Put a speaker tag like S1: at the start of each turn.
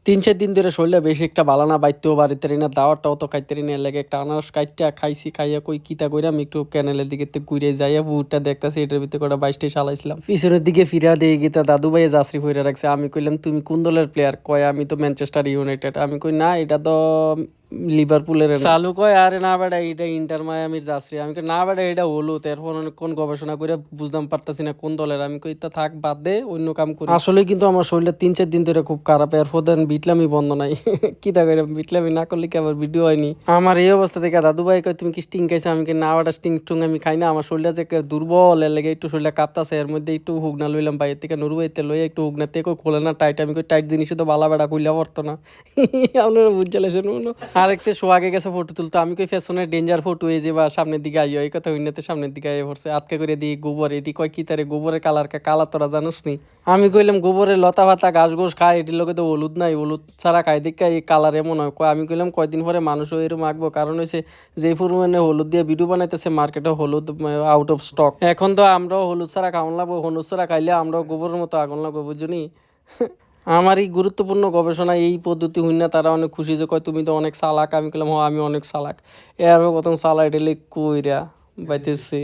S1: 3-4 দিন ধরে শরীরটা বেশি একটা ভালো না, বাইতেও পারিতে না, দাওয়াতটাও তো খাইতে না, এর লাগে একটা আনারস কাইটটা খাইছি, খাইয়া কই কিতা কইরা আমি একটু ক্যানেলের দিকে ঘুরে যাইয়া পুকুরটা দেখতাছি, এটার ভিতরে কটা 22টা চালাইছিলাম। পিছনের দিকে ফিরা দিয়ে গিয়ে দাদু ভাইয়ে জার্সি পইরা রাখছে। আমি কইলাম তুমি কোন দলের প্লেয়ার? কয় আমি তো ম্যানচেস্টার ইউনাইটেড। আমি কই না, এটা তো লিভারপুলের। চালু কয় আরে না বেটা, এটা ইন্টার মায়ামির জার্সি। আমি কই না বেটা, এটা হলুদ। এরপর কোন গবেষণা করে বুঝতাম পারতাছি না কোন দলের। আমি কই তা থাক, বাদ দে, অন্য কাম করি। আসলে কিন্তু আমার শরীরটা 3-4 দিন ধরে খুব খারাপ। এরপর দেন বিটলামি বন্ধ নাই। কিতা করে বিটলামি না করলে কি আবার ভিডিও হয়নি? আমার এই অবস্থা থেকে দাদু ভাই কয় তুমি কি স্টিং খাইছো? আমি কি না বেটা, স্টিং টুং আমি খাই না। আমার শরীরটা যে দুর্বল, এর লেগে একটু শরীরটা কাঁপতাছে। এর মধ্যে একটু হুগনা লইলাম বাইরের থেকে, নুরুবাইতে লইয়া একটু হুগনা থেকে খোলে না টাইট। আমি কই টাইট জিনিস তো বালা বেড়া কইলা পড়তো না। আপনারা বুঝতে লাইছেন। আরেকটা শো আগে গেছে ফটো তুলতো। আমি কই ফেশনের ডেঞ্জার ফটো এই যে বা সামনের দিকে আইও, এই কথা হইনাতে সামনের দিকে আইয়া পড়ছে। আটকা করে দিই গোবর। এটি কয় কি তারে গোবরের কালার কালা তোরা জানোস নি? আমি কইলাম গোবরের লতা পাতা ঘাস ঘোষ খায়, এটির লোকে তো হলুদ নাই, হলুদ ছাড়া খাই দেখা এই কালার এমন হয়। আমি কইলাম কয়দিন পরে মানুষও এরকম আঁকবো, কারণ হয়েছে যে পরিমাণে হলুদ দিয়ে ভিডিও বানাইতেছে মার্কেটে, হলুদ আউট অফ স্টক। এখন তো আমরাও হলুদ ছাড়া খাওয়ান লাগবো, হলুদ ছাড়া খাইলে আমরাও গোবরের মতো আগুন লাগবো, বুঝলি? আমার এই গুরুত্বপূর্ণ গবেষণা এই পদ্ধতি হইন না, তারা অনেক খুশি যে কয় তুমি তো অনেক চালাক। আমি বললাম হ, আমি অনেক চালাক। এর প্রথম চালা এটা কইরা বাইতেছি।